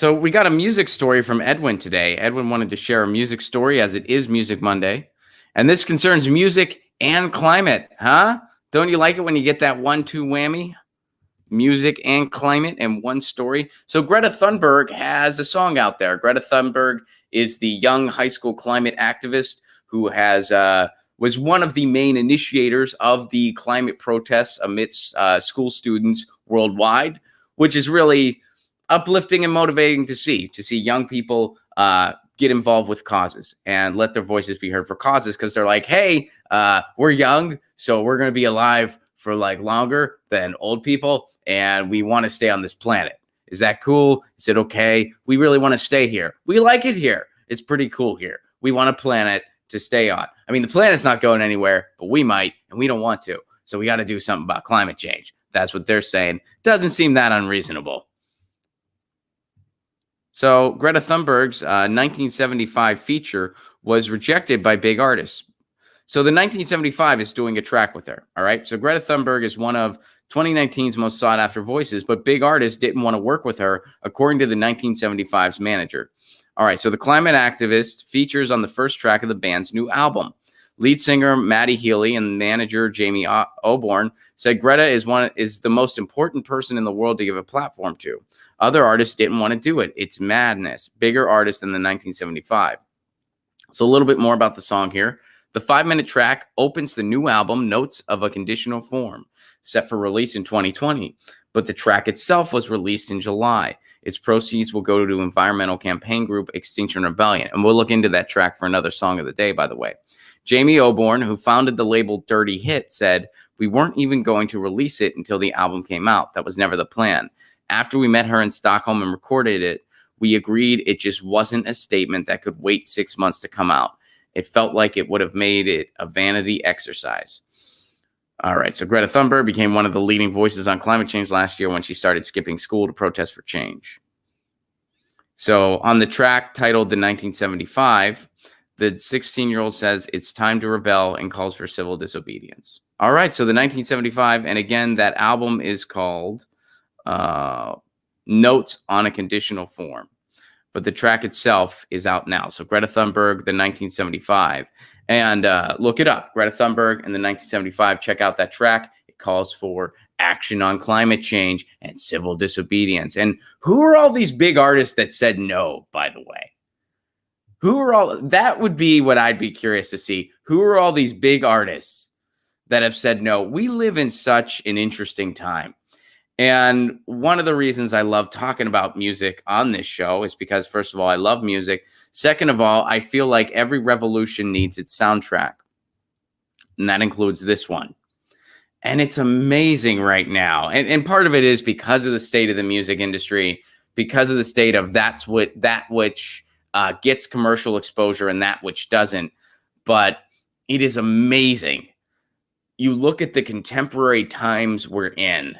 So we got a music story from Edwin today. Edwin wanted to share a music story as it is Music Monday. And this concerns music and climate, huh? Don't you like it when you get that 1-2 whammy? Music and climate in one story. So Greta Thunberg has a song out there. Greta Thunberg is the young high school climate activist who was one of the main initiators of the climate protests amidst school students worldwide, which is really uplifting and motivating to see young people get involved with causes and let their voices be heard for causes, because they're like, hey, we're young, so we're going to be alive for like longer than old people, and we want to stay on this planet. Is that cool? Is it okay? We really want to stay here. We like it here. It's pretty cool here. We want a planet to stay on. I mean, the planet's not going anywhere, but we might, and we don't want to. So we got to do something about climate change. That's what they're saying. Doesn't seem that unreasonable. So Greta Thunberg's 1975 feature was rejected by big artists. So the 1975 is doing a track with her, all right? So Greta Thunberg is one of 2019's most sought-after voices, but big artists didn't want to work with her, according to the 1975's manager. All right, so the climate activist features on the first track of the band's new album. Lead singer Maddie Healy and manager Jamie Oborn said Greta is the most important person in the world to give a platform to. Other artists didn't want to do it. It's madness. Bigger artists than the 1975. So a little bit more about the song here. The 5-minute track opens the new album, Notes of a Conditional Form, set for release in 2020. But the track itself was released in July. Its proceeds will go to environmental campaign group Extinction Rebellion. And we'll look into that track for another song of the day, by the way. Jamie Oborn, who founded the label Dirty Hit, said, "We weren't even going to release it until the album came out. That was never the plan. After we met her in Stockholm and recorded it, we agreed it just wasn't a statement that could wait 6 months to come out. It felt like it would have made it a vanity exercise." All right, so Greta Thunberg became one of the leading voices on climate change last year when she started skipping school to protest for change. So on the track titled The 1975, the 16-year-old says it's time to rebel and calls for civil disobedience. All right, so the 1975, and again, that album is called Notes on a Conditional Form. But the track itself is out now. So Greta Thunberg, the 1975. And look it up. Greta Thunberg in the 1975. Check out that track. It calls for action on climate change and civil disobedience. And who are all these big artists that said no, by the way? Who are all? That would be what I'd be curious to see. Who are all these big artists that have said no? We live in such an interesting time. And one of the reasons I love talking about music on this show is because, first of all, I love music. Second of all, I feel like every revolution needs its soundtrack. And that includes this one. And it's amazing right now. And part of it is because of the state of the music industry, because of the state of that which gets commercial exposure and that which doesn't. But it is amazing. You look at the contemporary times we're in,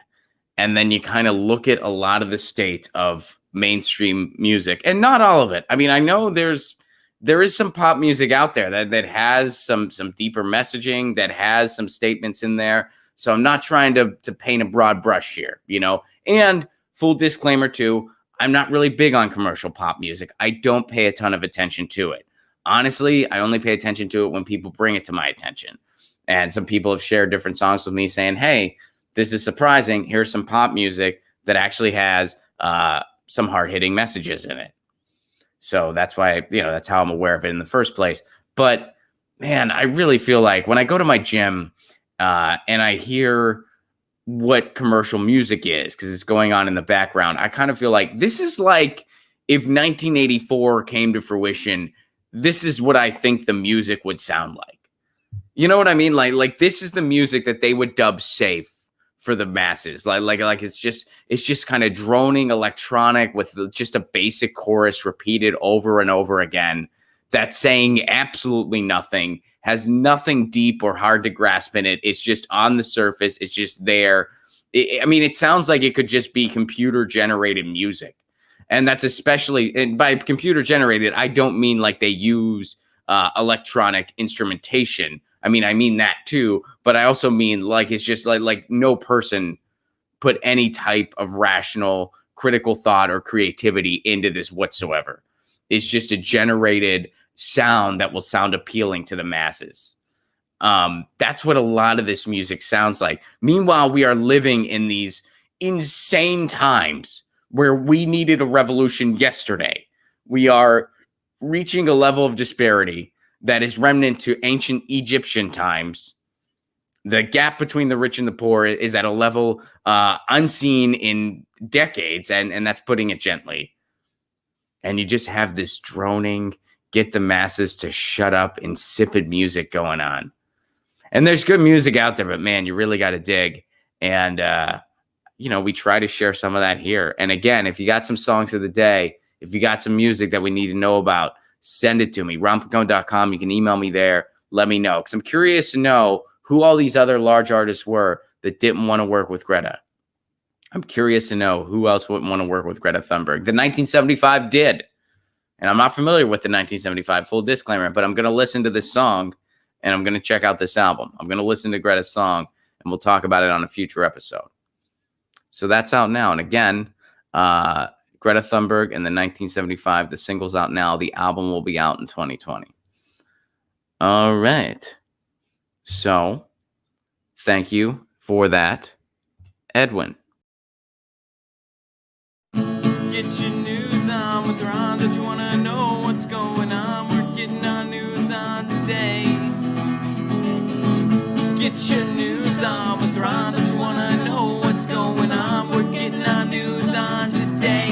and then you kind of look at a lot of the state of mainstream music, and not all of it. I mean, I know there is some pop music out there that has some deeper messaging, that has some statements in there. So I'm not trying to paint a broad brush here, you know. And full disclaimer too, I'm not really big on commercial pop music. I don't pay a ton of attention to it. Honestly, I only pay attention to it when people bring it to my attention. And some people have shared different songs with me saying, hey, this is surprising. Here's some pop music that actually has some hard-hitting messages in it. So that's why, that's how I'm aware of it in the first place. But man, I really feel like when I go to my gym and I hear what commercial music is, because it's going on in the background, I kind of feel like this is like if 1984 came to fruition, this is what I think the music would sound like. You know what I mean? Like this is the music that they would dub safe for the masses. Like it's just kind of droning electronic with just a basic chorus repeated over and over again. That's saying absolutely nothing, has nothing deep or hard to grasp in it. It's just on the surface. It's just there. It sounds like it could just be computer generated music. And that's especially, and by computer generated, I don't mean like they use electronic instrumentation. I mean that too, but I also mean like it's just like no person put any type of rational critical thought or creativity into this whatsoever. It's just a generated sound that will sound appealing to the masses. That's what a lot of this music sounds like. Meanwhile, we are living in these insane times where we needed a revolution yesterday. We are reaching a level of disparity that is remnant to ancient Egyptian times. The gap between the rich and the poor is at a level unseen in decades, and that's putting it gently. And you just have this droning, get the masses to shut up, insipid music going on. And there's good music out there, but man, you really got to dig. And, we try to share some of that here. And again, if you got some songs of the day, if you got some music that we need to know about, send it to me, ronplacone.com. You can email me there. Let me know. Because I'm curious to know who all these other large artists were that didn't want to work with Greta. I'm curious to know who else wouldn't want to work with Greta Thunberg. The 1975 did. And I'm not familiar with the 1975, full disclaimer, but I'm going to listen to this song and I'm going to check out this album. I'm going to listen to Greta's song and we'll talk about it on a future episode. So that's out now. And again, Greta Thunberg and the 1975, the single's out now. The album will be out in 2020. All right. So thank you for that, Edwin. Get your news on with Ron. Don't you want to know what's going on? We're getting our news on today. Get your news on with Ron. Don't you want to know what's going on? We're getting our news on today.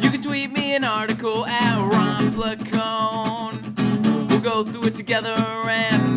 You can tweet me an article at Ron Placone. We'll go through it together and